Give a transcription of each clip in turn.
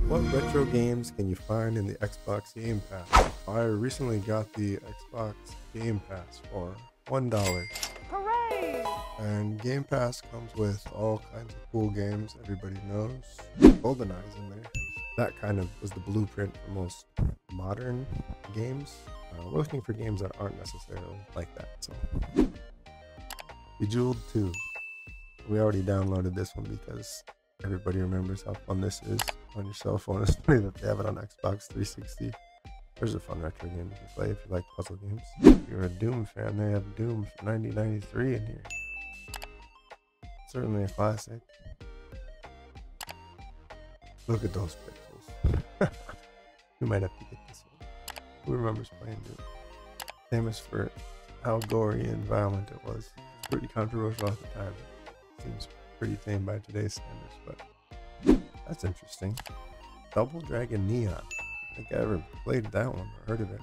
What retro games can you find in the Xbox Game Pass? I recently got the Xbox Game Pass for $1. Hooray! And Game Pass comes with all kinds of cool games everybody knows. GoldenEye's in there. That kind of was the blueprint for most modern games. We're looking for games that aren't necessarily like that. So, Bejeweled 2. We already downloaded this one because everybody remembers how fun this is on your cell phone. It's funny that they have it on Xbox 360. There's a fun retro game you can play if you like puzzle games. If you're a Doom fan, they have Doom from 1993 in here. Certainly a classic. Look at those pixels. We might have to get this one. Who remembers playing Doom? Famous for how gory and violent it was. It's pretty controversial at the time. Seems pretty tame by today's standards, but that's interesting. Double Dragon Neon. I think I ever played that one or heard of it.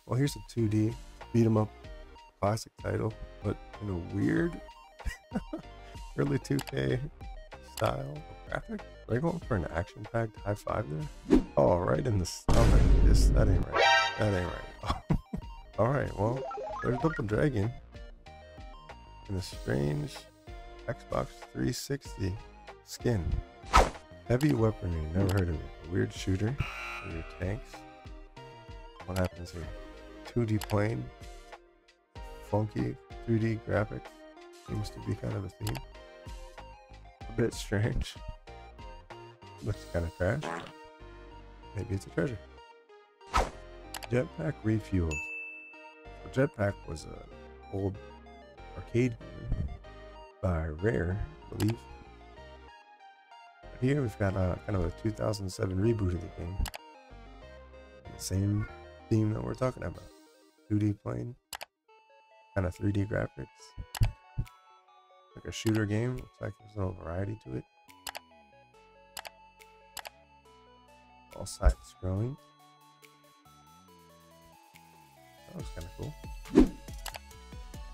Well, here's a 2D beat 'em up classic title, but in a weird, early 2K style graphic. Are they going for an action-packed high five there? Oh, right in the stomach. That ain't right. That ain't right. All right, well, there's Double Dragon in a strange Xbox 360 skin. Heavy weaponry, never heard of it. A weird shooter for your tanks. What happens here? 2D plane, funky 3D graphics. Seems to be kind of a theme. A bit strange. Looks kind of trash. Maybe it's a treasure. Jetpack Refueled. So Jetpack was an old arcade game by Rare, I believe. Here we've got a kind of a 2007 reboot of the game. The same theme that we're talking about. 2D plane, kind of 3D graphics. Like a shooter game. Looks like there's no variety to it. All sides scrolling. That looks kind of cool.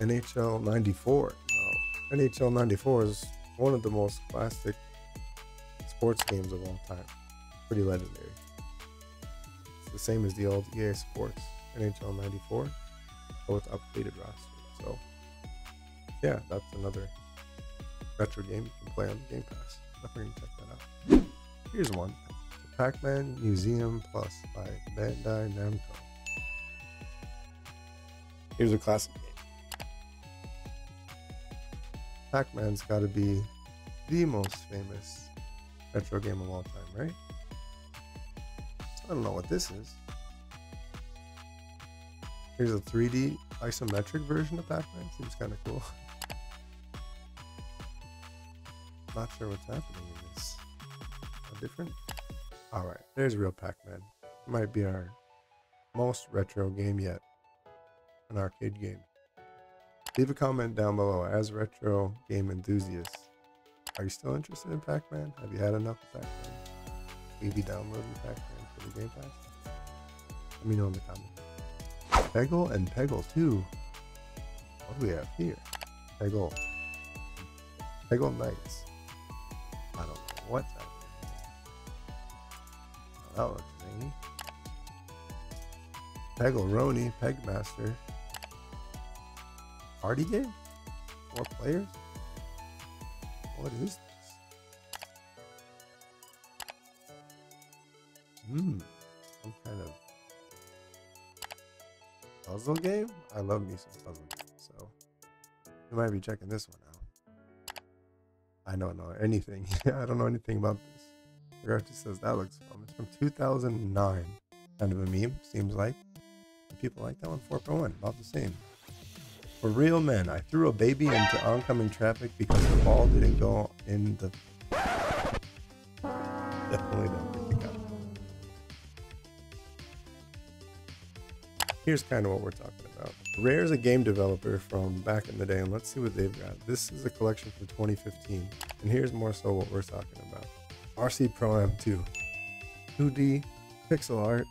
NHL 94. Now, NHL 94 is one of the most classic sports games of all time. Pretty legendary. It's the same as the old EA Sports NHL 94, but with updated roster. So, yeah, that's another retro game you can play on the Game Pass. Definitely check that out. Here's one. Pac Man Museum Plus by Bandai Namco. Here's a classic game. Pac Man's got to be the most famous retro game of all time, right? I don't know what this is. Here's a 3D isometric version of Pac Man. Seems kind of cool. Not sure what's happening in this. Different? Alright, there's real Pac Man. Might be our most retro game yet. An arcade game. Leave a comment down below. As retro game enthusiasts, are you still interested in Pac Man? Have you had enough of Pac Man? Will you be downloading Pac Man for the Game Pass? Let me know in the comments. Peggle and Peggle 2. What do we have here? Peggle. Peggle Knights. I don't know what's happening. That looks zany. Peggle-roni, Pegmaster. Party game? 4 players? What is this? Some kind of puzzle game? I love me some puzzle games, so you might be checking this one out. I don't know anything. I don't know anything about this. The artist says that looks fun. It's from 2009. Kind of a meme, seems like. People like that one. 4.1, about the same. For real men, I threw a baby into oncoming traffic because the ball didn't go in the... Definitely don't pick it up. Here's kind of what we're talking about. Rare's a game developer from back in the day, and let's see what they've got. This is a collection from 2015, and here's more so what we're talking about. RC Pro M2, 2D, pixel art.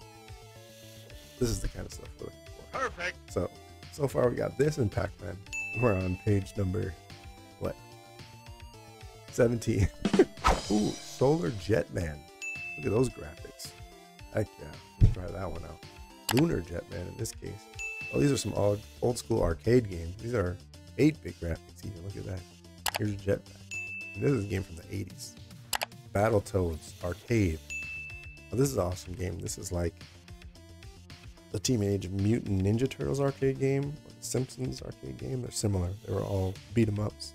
This is the kind of stuff we're looking for. Perfect. So far we got this and Pac Man. We're on page number, what? 17. Ooh, Solar Jetman. Look at those graphics. Heck yeah, let's try that one out. Lunar Jetman in this case. Oh, these are some old school arcade games. These are 8-bit graphics even. Look at that. Here's Jetman. And this is a game from the 80s. Battletoads Arcade. Oh, this is an awesome game. This is like the Teenage Mutant Ninja Turtles arcade game or the Simpsons arcade game. They're similar. They were all beat 'em ups,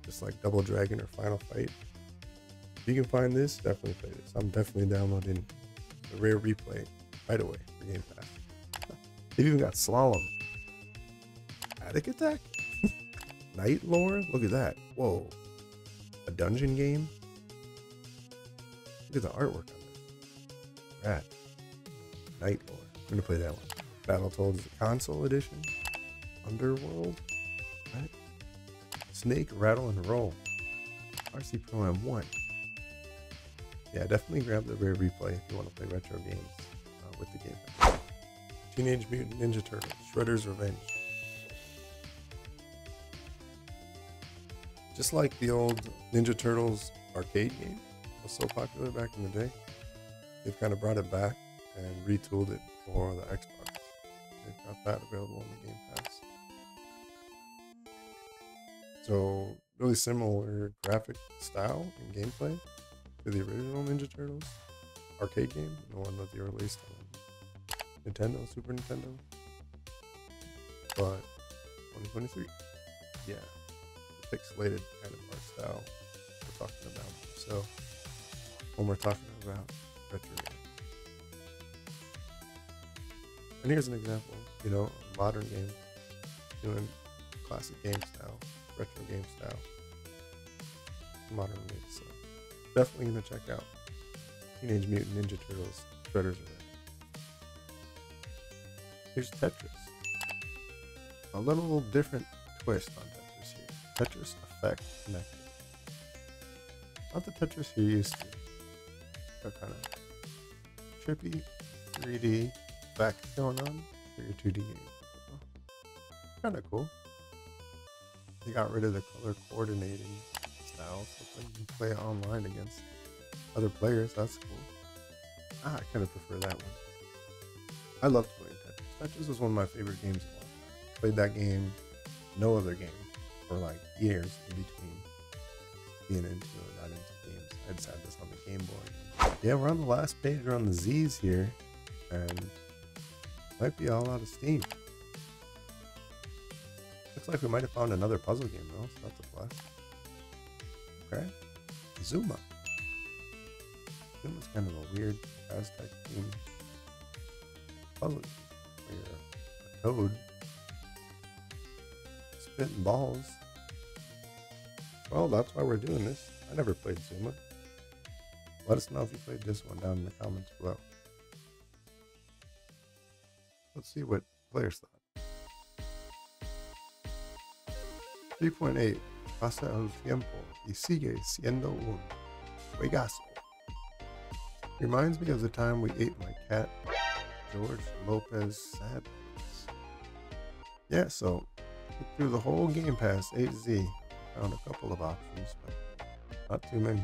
just like Double Dragon or Final Fight. If you can find this, definitely play this. I'm definitely downloading the Rare Replay right away for Game Pass. They've even got Slalom, Attic Attack, Night Lore. Look at that. Whoa, a dungeon game. Look at the artwork on this. Rad. Night Lore. I'm gonna play that one. Battletoads Console Edition. Underworld. Right. Snake Rattle and Roll. RC Pro M1. Yeah, definitely grab the Rare Replay if you want to play retro games with the Game Pass. Teenage Mutant Ninja Turtles, Shredder's Revenge. Just like the old Ninja Turtles arcade game was so popular back in the day, they've kind of brought it back and retooled it for the Xbox. They've got that available in the Game Pass. So really similar graphic style and gameplay to the original Ninja Turtles arcade game, the one that they released on Nintendo, Super Nintendo, but 2023. Yeah, the pixelated kind of art style we're talking about. So when we're talking about retro games, and here's an example, you know, a modern game doing classic game style, retro game style, modern mix. So definitely gonna check out Teenage Mutant Ninja Turtles Shredder's Revenge. Here's Tetris. A little different twist on Tetris here. Tetris Effect Connected. Not the Tetris you're used to. Got kind of trippy 3D effects going on for your 2D game. Kind of cool. They got rid of the color coordinating style, so you can play it online against other players. That's cool. I kind of prefer that one. I loved playing Tetris. Tetris was one of my favorite games of all time. Played that game, no other game, for like years in between being into and not into games. I just had this on the Game Boy. Yeah, we're on the last page. We're on the Z's here, and might be all out of steam. Looks like we might have found another puzzle game though, so that's a plus. Okay, Zuma. Zuma's kind of a weird Aztec themed puzzle game where you're a toad spitting balls. Well, that's why we're doing this. I never played Zuma. Let us know if you played this one down in the comments below. Let's see what players thought. 3.8. Pasa el tiempo y sigue siendo un juegazo. Reminds me of the time we ate my cat, George Lopez Sadness. Yeah, so through the whole Game Pass A to Z, found a couple of options, but not too many.